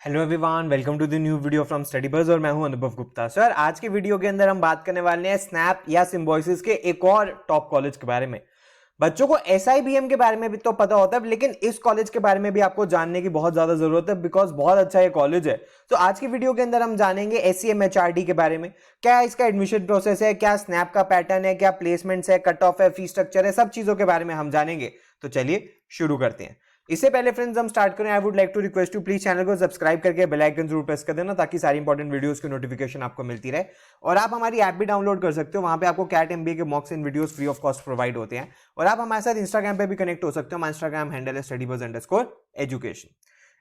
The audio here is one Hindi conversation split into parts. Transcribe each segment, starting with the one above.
Hello everyone, welcome to the new video from Study Buzz और मैं हूं अनुभव गुप्ता। सर, आज के वीडियो के अंदर हम बात करने वाले हैं स्नैप या सिम्बोसिस के एक और टॉप कॉलेज के बारे में। बच्चों को एसआईबीएम के बारे में भी तो पता होता है, लेकिन इस कॉलेज के बारे में भी आपको जानने की बहुत ज्यादा जरूरत है बिकॉज बहुत अच्छा ये कॉलेज है। तो आज की वीडियो के अंदर हम जानेंगे एससीएमएचआरडी के बारे में। क्या इसका एडमिशन प्रोसेस है, क्या स्नैप का पैटर्न है, क्या प्लेसमेंट्स है, कट ऑफ है, फी स्ट्रक्चर है, सब चीजों के बारे में हम जानेंगे। तो चलिए शुरू करते हैं। इससे पहले फ्रेंड्स हम स्टार्ट करें, I would like to request you please channel को सब्सक्राइब करके बेल आइकन जरूर प्रेस कर देना ताकि सारी इंपॉर्टेंट वीडियोस की नोटिफिकेशन आपको मिलती रहे। और आप हमारी ऐप भी डाउनलोड कर सकते हो, वहां पे आपको कैट एमबीए के मॉक्स and videos free of cost provide होते हैं। और आप हमारे साथ इंस्टाग्राम पे भी कनेक्ट हो सकते हो, हमारा इंस्टाग्राम हैंडल है studybuzz_education।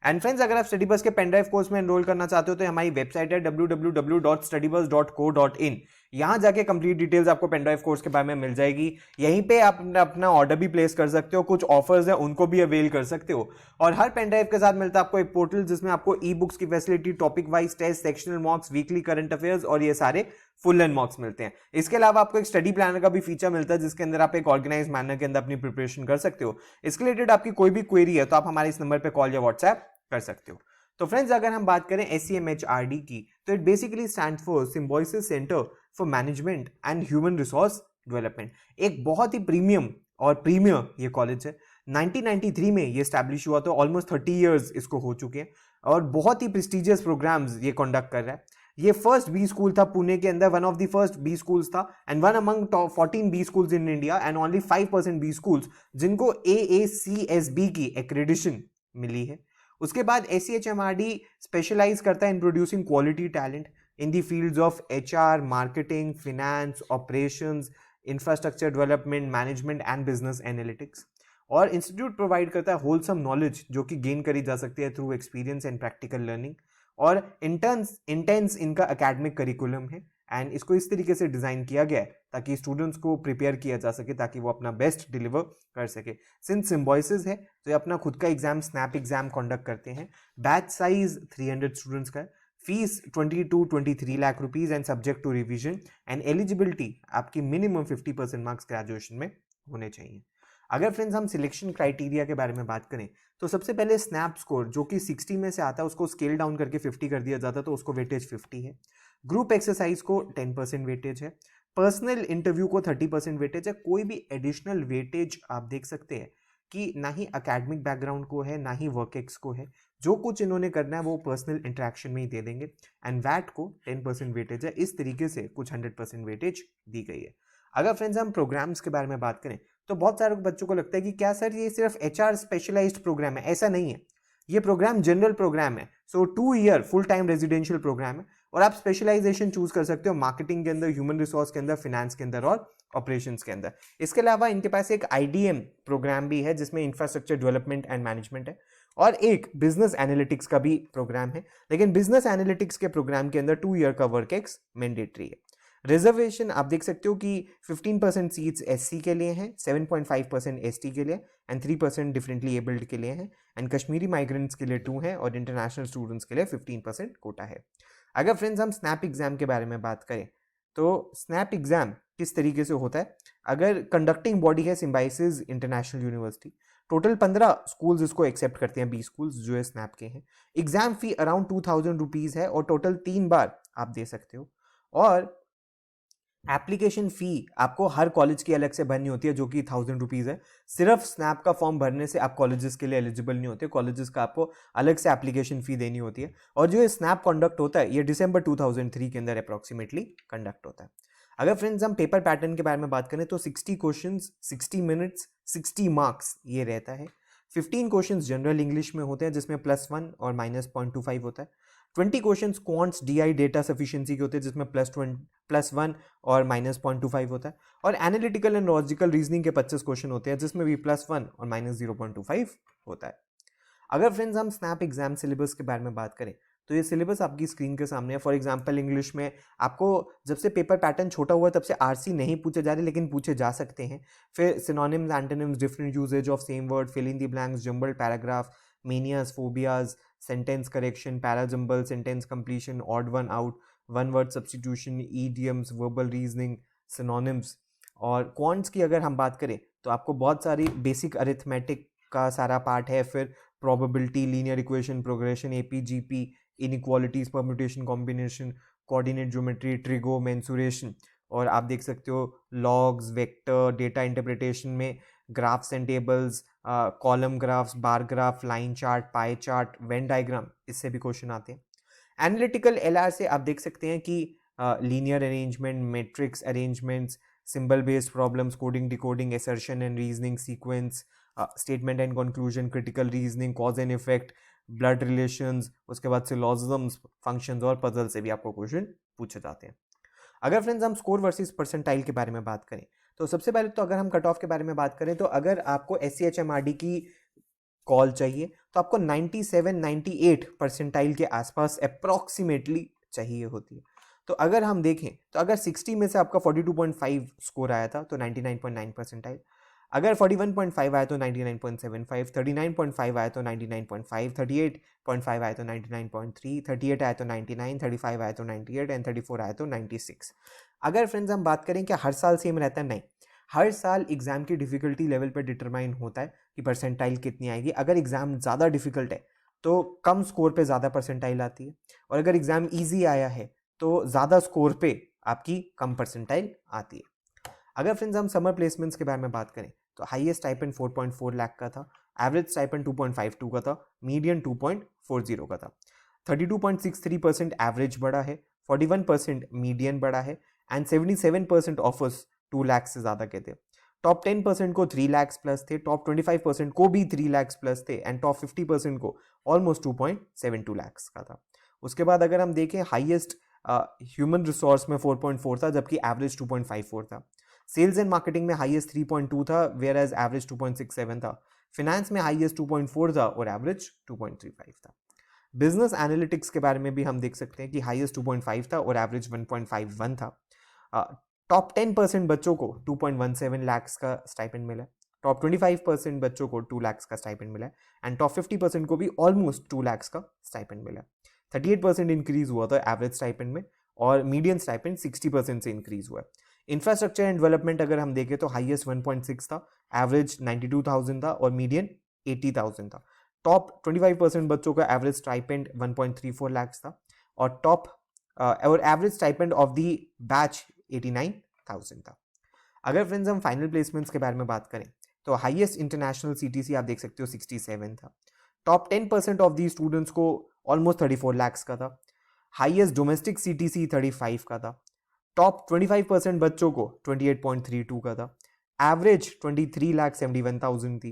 एंड फ्रेंड्स, अगर आप स्टडी बस के पेनड्राइव कोर्स में एनरोल करना चाहते हो तो हमारी वेबसाइट है www.studybuzz.co.in। यहां जाके कंप्लीट डिटेल्स आपको पेनड्राइव कोर्स के बारे में मिल जाएगी। यहीं पे आप अपना ऑर्डर भी प्लेस कर सकते हो, कुछ ऑफर्स है उनको भी अवेल कर सकते हो। और हर पेनड्राइव के साथ मिलता है आपको एक पोर्टल जिसमें आपको ई बुक्स की facility, topic wise test, sectional mocks, weekly current affairs और ये सारे फुल लेंथ मॉक्स मिलते हैं। इसके अलावा आपको एक स्टडी प्लानर का भी फीचर मिलता है जिसके अंदर आप एक ऑर्गेनाइज मैनर के अंदर अपनी प्रिपरेशन कर सकते हो। इसके रिलेटेड आपकी कोई भी क्वेरी है तो आप हमारे इस नंबर पर कॉल या व्हाट्सएप कर सकते हो। तो फ्रेंड्स, अगर हम बात करें एससीएमएचआरडी की तो it basically stand for Symbiosis centre for management and human resource development. एक बहुत ही प्रीमियम और प्रीमियर ये कॉलेज है। 1993 में ये स्टैब्लिश हुआ, तो ऑलमोस्ट 30 इयर्स इसको हो चुके हैं और बहुत ही प्रेस्टिजियस प्रोग्राम्स ये कंडक्ट कर रहा है। ये फर्स्ट बी स्कूल था पुणे के अंदर, one of the first B schools था and one among top 14 B schools in India and only 5% B schools जिनको AACSB की एक्रेडिशन मिली है। उसके बाद एससीएचएमआरडी स्पेशलाइज करता है in producing quality talent in the fields of HR, marketing, finance, operations, infrastructure development, management and business analytics. और इंस्टीट्यूट प्रोवाइड करता है होलसम नॉलेज जो कि गेन करी जा सकती है through experience and practical learning. और इंटेंस इनका एकेडमिक करिकुलम है एंड इसको इस तरीके से डिजाइन किया गया है ताकि स्टूडेंट्स को प्रिपेयर किया जा सके ताकि वो अपना बेस्ट डिलीवर कर सके। सिंस सिम्बोसिस है तो ये अपना खुद का एग्जाम, स्नैप एग्जाम कंडक्ट करते हैं। बैच साइज 300 स्टूडेंट्स का है, fees 22-23 lakh rupees and subject to revision. And eligibility आपकी मिनिमम 50% मार्क्स ग्रेजुएशन में होने चाहिए। अगर फ्रेंड्स हम सिलेक्शन क्राइटेरिया के बारे में बात करें तो सबसे पहले स्नैप स्कोर जो कि 60 में से आता है उसको स्केल डाउन करके 50 कर दिया जाता है, तो उसको वेटेज 50 है। ग्रुप एक्सरसाइज को 10% वेटेज है। पर्सनल इंटरव्यू को 30% वेटेज है। कोई भी एडिशनल वेटेज आप देख सकते हैं कि ना ही एकेडमिक बैकग्राउंड को है ना ही वर्क एक्स को है। जो कुछ इन्होंने करना है वो पर्सनल इंटरेक्शन में ही दे देंगे। एंड वैट को 10% वेटेज है। इस तरीके से कुछ 100% वेटेज दी गई है। अगर फ्रेंड्स हम प्रोग्राम्स के बारे में बात करें तो बहुत सारे बच्चों को लगता है कि क्या सर ये सिर्फ एचआर स्पेशलाइज्ड प्रोग्राम है। ऐसा नहीं है, ये प्रोग्राम जनरल प्रोग्राम है। So 2 year full time residential programme है और आप स्पेशलाइजेशन चूज कर सकते हो मार्केटिंग के अंदर, ह्यूमन रिसोर्स के अंदर, फिनेंस के अंदर और ऑपरेशंस के अंदर। इसके अलावा इनके पास एक आईडीएम प्रोग्राम भी है जिसमें इंफ्रास्ट्रक्चर डेवलपमेंट एंड मैनेजमेंट है और एक बिजनेस एनालिटिक्स का भी प्रोग्राम है। लेकिन बिजनेस एनालिटिक्स के प्रोग्राम के अंदर 2 ईयर का वर्क एक्स मैंडेटरी है। रिजर्वेशन आप देख सकते हो कि 15% सीट्स एससी के लिए हैं, 7.5% एसटी के लिए एंड 3% डिफरेंटली एबल्ड के लिए हैं। एंड कश्मीरी माइग्रेंट्स के लिए 2 है और इंटरनेशनल स्टूडेंट्स के लिए 15% कोटा है। अगर फ्रेंड्स हम स्नैप एग्जाम के बारे में बात करें तो स्नैप एग्जाम किस तरीके से होता है। अगर कंडक्टिंग बॉडी है Symbiosis international university, total 15 schools इसको एक्सेप्ट करते हैं, 20 स्कूल्स जो है स्नैप के हैं। एग्जाम फी अराउंड 2000 रुपीज है और टोटल 3 बार आप दे सकते हो। और एप्लीकेशन फी आपको हर कॉलेज की अलग से भरनी होती है जो कि 1000 रुपीज है। सिर्फ स्नैप का फॉर्म भरने से आप कॉलेजेस के लिए एलिजिबल नहीं होते, कॉलेजेस का आपको अलग से एप्लीकेशन फी देनी होती है। और जो ये स्नैप कंडक्ट होता है ये दिसंबर 2003 के अंदर अप्रोक्सीमेटली कंडक्ट होता है। अगर फ्रेंड्स हम पेपर पैटर्न के बारे में बात करें तो 60 क्वेश्चंस, 60 मिनट्स, 60 मार्क्स ये रहता है। 15 क्वेश्चंस जनरल इंग्लिश में होते हैं जिसमें +1 और -0.25 होता है। 20 question quants DI data sufficiency के होते हैं जिसमें +1 और -0.25 होता है। और एनालिटिकल एंड लॉजिकल रीजनिंग के 25 क्वेश्चन होते हैं जिसमें भी +1 और -0.25 होता है। अगर फ्रेंड्स हम स्नैप एग्जाम सिलेबस के बारे में बात करें तो ये सिलेबस आपकी स्क्रीन के सामने है। फॉर एग्जांपल इंग्लिश में आपको जब से पेपर पैटर्न छोटा हुआ है तब से आरसी नहीं पूछे जा रहे लेकिन पूछे जा सकते हैं। फिर synonyms, antonyms, different usages of same word, fill in the blanks, jumbled paragraph, manias, phobias, sentence correction, parajumble, sentence completion, odd one out, one word substitution, idioms, verbal reasoning, synonyms. और क्वांट्स की अगर हम बात करें तो आपको बहुत सारी बेसिक अरिथमेटिक का सारा पार्ट है। फिर probability, linear equation, progression, APGP, inequalities, permutation, combination, coordinate geometry, trigo, mensuration, और आप देख सकते हो लॉग्स, वेक्टर, डेटा इंटरप्रिटेशन में graphs and tables, column graphs, bar graph, line chart, pie chart, Venn diagram, इससे भी क्वेश्चन आते हैं। एनालिटिकल एलआर से आप देख सकते हैं कि linear arrangement, matrix arrangements, symbol based problems, coding, decoding, assertion and reasoning, sequence, statement and conclusion, critical reasoning, cause and effect, blood relations, उसके बाद सिलोजिज्म्स, फंक्शंस और पजल से भी आपको क्वेश्चन पूछे जाते हैं। अगर फ्रेंड्स हम स्कोर वर्सेस परसेंटाइल के बारे में बात करें तो सबसे पहले तो अगर हम कट ऑफ के बारे में बात करें तो अगर आपको SCHMRD की कॉल चाहिए तो आपको 97-98 परसेंटाइल के आसपास अप्रॉक्सीमेटली चाहिए होती है। तो अगर हम देखें तो अगर 60 में से आपका 42.5 स्कोर आया था तो 99.9 परसेंटाइल, अगर 41.5 आया तो 99.75, 39.5 आया तो 99.5, 38.5 आया तो 99.3, 38 आया तो 99, 35 आया तो 98 एंड 34 आया तो 96। अगर फ्रेंड्स हम बात करें कि हर साल सेम रहता है, नहीं, हर साल एग्जाम की डिफिकल्टी लेवल पर डिटरमाइन होता है कि परसेंटाइल कितनी आएगी। अगर एग्जाम ज़्यादा डिफिकल्ट है तो कम स्कोर पे ज़्यादा परसेंटाइल आती है, और अगर एग्जाम ईजी आया है तो ज़्यादा स्कोर पे आपकी कम परसेंटाइल आती है। अगर फ्रेंड्स हम समर प्लेसमेंट्स के बारे में बात करें तो हाईएस्ट स्टाइपेंड 4.4 लाख का था, एवरेज स्टाइपेंड 2.52 का था, मीडियन 2.40 का था। 32.63% एवरेज बढ़ा है, 41% मीडियन बढ़ा है एंड 77% ऑफर्स 2 लाख से ज़्यादा के थे। टॉप 10% को 3 लाख प्लस थे, टॉप 25% को भी 3 लाख प्लस थे एंड टॉप 50% को ऑलमोस्ट 2.72 लाख का था। उसके बाद अगर हम देखें हाईएस्ट ह्यूमन रिसोर्स में 4.4 था जबकि एवरेज 2.54 था। सेल्स एंड मार्केटिंग में हाईएस्ट 3.2 था वेयर एज एवरेज 2.67 था। फिनेंस में हाईएस्ट 2.4 था और एवरेज 2.35 था। बिजनेस एनालिटिक्स के बारे में भी हम देख सकते हैं कि हाईएस्ट 2.5 था और एवरेज 1.51 था। टॉप 10% बच्चों को 2.17 लाख का स्टाइपेंड मिला, टॉप 25% बच्चों को 2 लाख का स्टाइपेंड मिला एंड टॉप 50% को भी ऑलमोस्ट 2 लाख का स्टाइपेंड मिला। 38% इंक्रीज हुआ था एवरेज स्टाइपेंड में और मीडियन स्टाइपेंड 60% से इंक्रीज हुआ है। इंफ्रास्ट्रक्चर एंड डेवलपमेंट अगर हम देखें तो हाईएस्ट 1.6 था, एवरेज 92,000 था और मीडियन 80,000 था। टॉप 25% बच्चों का एवरेज स्टाइपेंड 1.34 लाख था और टॉप और average stipend of the batch 89,000 था। अगर फ्रेंड्स हम फाइनल प्लेसमेंट्स के बारे में बात करें तो हाईएस्ट इंटरनेशनल CTC आप देख सकते हो 67 था। टॉप 10% ऑफ दी स्टूडेंट्स को ऑलमोस्ट 34 लाख का था। हाईएस्ट डोमेस्टिक CTC 35 का था। टॉप 25% बच्चों को 28.32 का था। एवरेज 23,71,000 थी।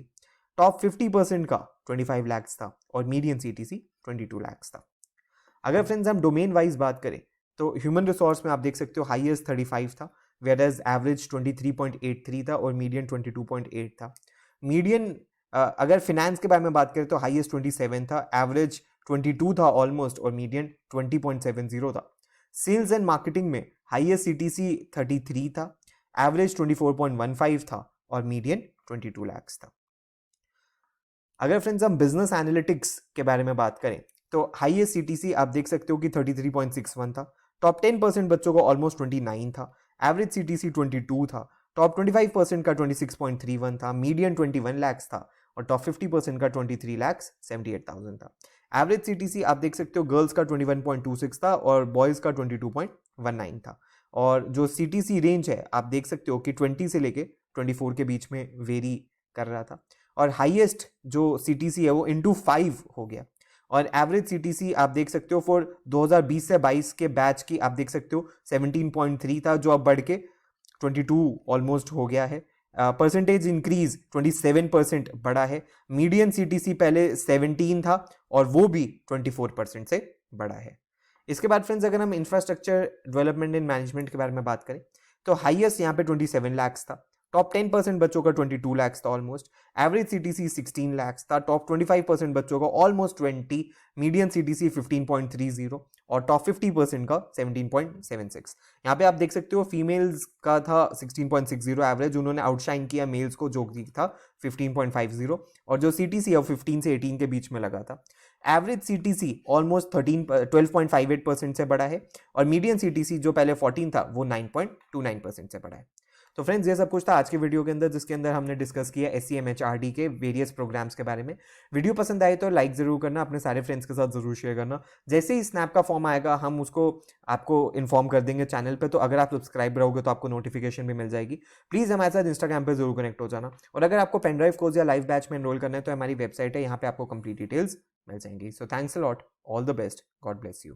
टॉप 50% का 25 लाख था और मीडियन CTC 22 लाख था। अगर फ्रेंड्स हम डोमेन वाइज बात करें तो ह्यूमन रिसोर्स में आप देख सकते हो हाईएस्ट 35 था वेयर एज एवरेज 23.83 था और मीडियन 22.8 था। मीडियन अगर फिनेंस के बारे में बात करें तो हाईएस्ट 27 था, एवरेज 22 था ऑलमोस्ट और मीडियन 20.70 था। सेल्स एंड मार्केटिंग में हाईएस्ट CTC 33 था, एवरेज 24.15 था और मीडियन 22 लाख था। अगर फ्रेंड्स हम बिजनेस एनालिटिक्स के बारे में बात करें तो हाईएस्ट CTC आप देख सकते हो कि 33.61 था। टॉप 10% बच्चों को ऑलमोस्ट 29 था, एवरेज CTC 22 था। टॉप 25% का 26.31 था, मीडियन 21 लाख था और टॉप 50% का 23,78,000 था। एवरेज CTC आप देख सकते हो गर्ल्स का 21.26 था और बॉयज़ का 22.19 था। और जो CTC रेंज है आप देख सकते हो कि 20 से लेके 24 के बीच में वेरी कर रहा था और हाईएस्ट जो CTC है वो into 5 हो गया। और एवरेज CTC आप देख सकते हो फॉर 2020 से 22 के बैच की आप देख सकते हो 17.3 था जो अब बढ़ के 22 ऑलमोस्ट हो गया है। परसेंटेज इंक्रीज 27% बढ़ा है। मीडियन CTC पहले 17 था और वो भी 24% से बढ़ा है। इसके बाद फ्रेंड्स अगर हम इंफ्रास्ट्रक्चर डेवलपमेंट एंड मैनेजमेंट के बारे में बात करें तो हाईएस्ट यहाँ पे 27 लाख था। टॉप 10% बच्चों का 22 लाख था ऑलमोस्ट, एवरेज CTC 16 लाख था। टॉप 25% बच्चों का ऑलमोस्ट 20, मीडियन CTC 15.30 और टॉप 50% का 17.76। यहाँ पे आप देख सकते हो फीमेल्स का था 16.60 एवरेज, उन्होंने आउटशाइन किया मेल्स को जो था 15.50 और जो CTC है 15 से 18 के बीच में लगा था। एवरेज CTC ऑलमोस्ट 12.58% से बढ़ा है और मीडियन CTC जो पहले 14 था वो 9.29% से बढ़ा है। तो फ्रेंड्स, ये सब कुछ था आज की वीडियो के अंदर, जिसके अंदर हमने डिस्कस किया SCMHRD के वेरियस प्रोग्राम्स के बारे में। वीडियो पसंद आए तो लाइक जरूर करना, अपने सारे फ्रेंड्स के साथ जरूर शेयर करना। जैसे ही स्नैप का फॉर्म आएगा हम उसको आपको इन्फॉर्म कर देंगे चैनल पे, तो अगर आप सब्सक्राइब रहोगे तो आपको नोटिफिकेशन भी मिल जाएगी। प्लीज हमारे साथ इंस्टाग्राम पे जरूर कनेक्ट हो जाना। और अगर आपको पेन ड्राइव कोर्स या लाइव बैच में एनरोल करना है तो हमारी वेबसाइट है, यहाँ पे आपको कंप्लीट डिटेल्स मिल जाएंगी। So thanks a lot, all the best, God bless you.